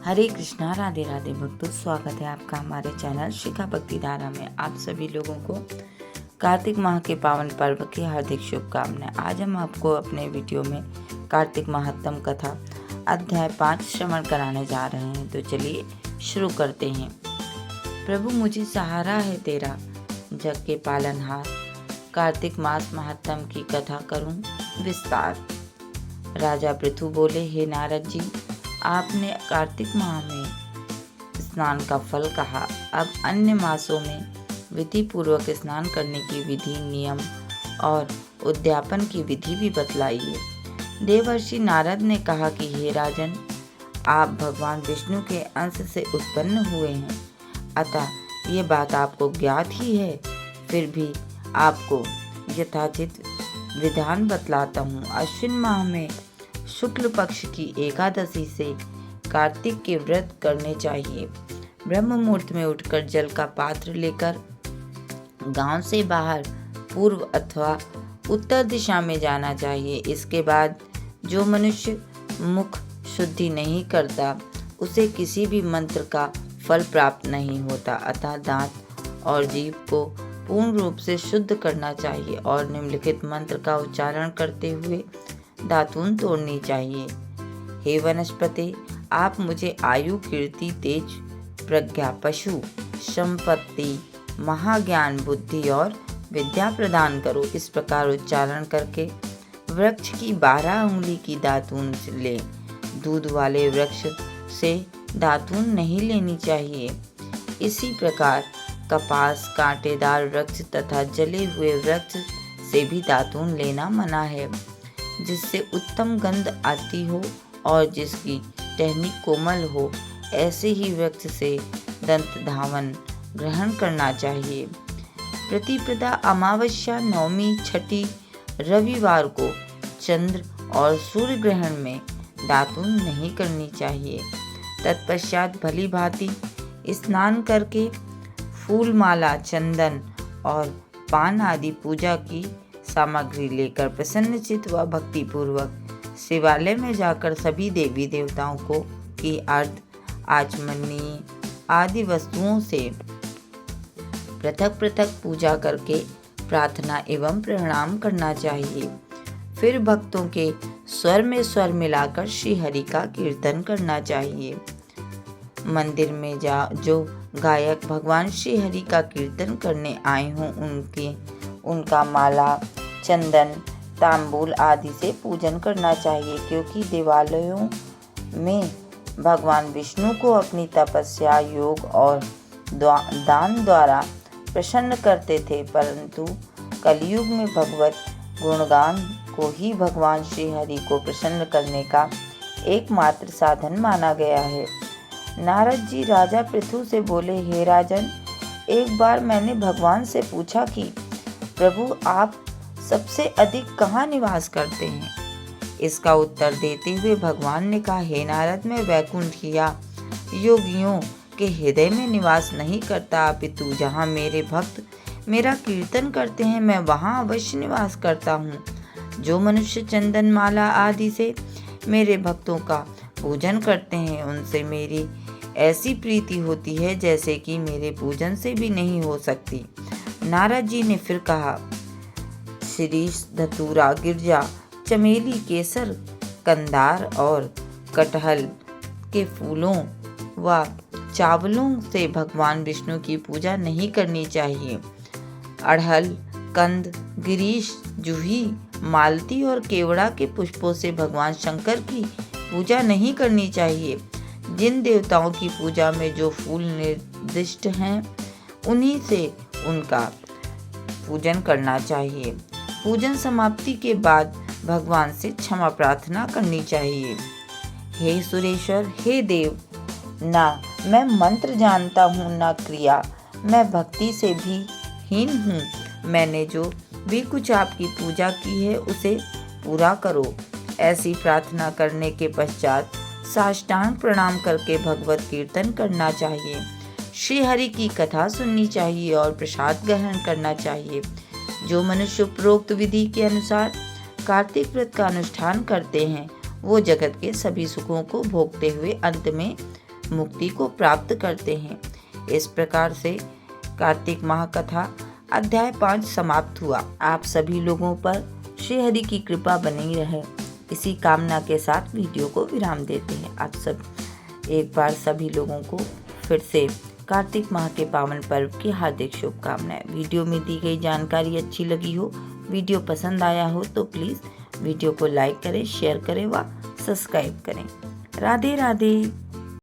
हरे कृष्णा, राधे राधे भक्तों। स्वागत है आपका हमारे चैनल शिखा भक्ति धारा में। आप सभी लोगों को कार्तिक माह के पावन पर्व की हार्दिक शुभकामनाएं। आज हम आपको अपने वीडियो में कार्तिक महात्म कथा अध्याय 5 श्रवण कराने जा रहे हैं। तो चलिए शुरू करते हैं। प्रभु मुझे सहारा है तेरा, जग के पालनहार, कार्तिक मास महात्म की कथा करूं विस्तार। राजा पृथु बोले, हे नारद जी, आपने कार्तिक माह में स्नान का फल कहा, अब अन्य मासों में विधि पूर्वक स्नान करने की विधि, नियम और उद्यापन की विधि भी बतलाइए। देवर्षि नारद ने कहा कि हे राजन, आप भगवान विष्णु के अंश से उत्पन्न हुए हैं, अतः ये बात आपको ज्ञात ही है। फिर भी आपको यथाचित विधान बतलाता हूँ। अश्विन माह में शुक्ल पक्ष की एकादशी से कार्तिक के व्रत करने चाहिए। ब्रह्म मुहूर्त में उठकर जल का पात्र लेकर गांव से बाहर पूर्व अथवा उत्तर दिशा में जाना चाहिए। इसके बाद जो मनुष्य मुख शुद्धि नहीं करता, उसे किसी भी मंत्र का फल प्राप्त नहीं होता। अतः दांत और जीभ को पूर्ण रूप से शुद्ध करना चाहिए और निम्नलिखित मंत्र का उच्चारण करते हुए दातून तोड़नी चाहिए। हे वनस्पति, आप मुझे आयु, कीर्ति, तेज, प्रज्ञा, पशु, संपत्ति, महाज्ञान, बुद्धि और विद्या प्रदान करो। इस प्रकार उच्चारण करके वृक्ष की 12 उंगली की दातून ले। दूध वाले वृक्ष से दातून नहीं लेनी चाहिए। इसी प्रकार कपास, कांटेदार वृक्ष तथा जले हुए वृक्ष से भी दातून लेना मना है। जिससे उत्तम गंध आती हो और जिसकी टहनी कोमल हो, ऐसे ही वृक्ष से दंत धावन ग्रहण करना चाहिए। प्रतिपदा, अमावस्या, नवमी, छठी, रविवार को चंद्र और सूर्य ग्रहण में दातून नहीं करनी चाहिए। तत्पश्चात भली भांति स्नान करके फूल माला, चंदन और पान आदि पूजा की सामग्री लेकर प्रसन्नचित्त व भक्ति पूर्वक शिवालय में जाकर सभी देवी देवताओं को की अर्घ, आचमनी आदि वस्तुओं से पृथक पृथक पूजा करके प्रार्थना एवं प्रणाम करना चाहिए। फिर भक्तों के स्वर में स्वर मिलाकर श्री हरि का कीर्तन करना चाहिए। मंदिर में जो गायक भगवान श्री हरि का कीर्तन करने आए हों, उनका माला, चंदन, तांबूल आदि से पूजन करना चाहिए, क्योंकि देवालयों में भगवान विष्णु को अपनी तपस्या, योग और दान द्वारा प्रसन्न करते थे, परंतु कलयुग में भगवत गुणगान को ही भगवान श्री हरि को प्रसन्न करने का एकमात्र साधन माना गया है। नारद जी राजा पृथु से बोले, हे राजन, एक बार मैंने भगवान से पूछा कि प्रभु, आप सबसे अधिक कहाँ निवास करते हैं? इसका उत्तर देते हुए भगवान ने कहा, हे नारद, मैं वैकुंठ या योगियों के हृदय में निवास नहीं करता, अपितु जहाँ मेरे भक्त मेरा कीर्तन करते हैं, मैं वहाँ अवश्य निवास करता हूँ। जो मनुष्य चंदन माला आदि से मेरे भक्तों का पूजन करते हैं, उनसे मेरी ऐसी प्रीति होती है जैसे कि मेरे पूजन से भी नहीं हो सकती। नारद जी ने फिर कहा, शिरीष, धतूरा, गिरजा, चमेली, केसर, कंदार और कटहल के फूलों व चावलों से भगवान विष्णु की पूजा नहीं करनी चाहिए। अड़हल, कंद, गिरीश, जूही, मालती और केवड़ा के पुष्पों से भगवान शंकर की पूजा नहीं करनी चाहिए। जिन देवताओं की पूजा में जो फूल निर्दिष्ट हैं, उन्हीं से उनका पूजन करना चाहिए। पूजन समाप्ति के बाद भगवान से क्षमा प्रार्थना करनी चाहिए। हे सुरेश्वर, हे देव, ना मैं मंत्र जानता हूँ ना क्रिया, मैं भक्ति से भी हीन हूँ। मैंने जो भी कुछ आपकी पूजा की है उसे पूरा करो। ऐसी प्रार्थना करने के पश्चात साष्टांग प्रणाम करके भगवत कीर्तन करना चाहिए, श्री हरि की कथा सुननी चाहिए और प्रसाद ग्रहण करना चाहिए। जो मनुष्य उपरोक्त विधि के अनुसार कार्तिक व्रत का अनुष्ठान करते हैं, वो जगत के सभी सुखों को भोगते हुए अंत में मुक्ति को प्राप्त करते हैं। इस प्रकार से कार्तिक माह कथा अध्याय 5 समाप्त हुआ। आप सभी लोगों पर श्री हरि की कृपा बनी रहे, इसी कामना के साथ वीडियो को विराम देते हैं। आप सब एक बार सभी लोगों को फिर से कार्तिक माह के पावन पर्व की हार्दिक शुभकामनाएं। वीडियो में दी गई जानकारी अच्छी लगी हो, वीडियो पसंद आया हो तो प्लीज़ वीडियो को लाइक करें, शेयर करें व सब्सक्राइब करें। राधे राधे।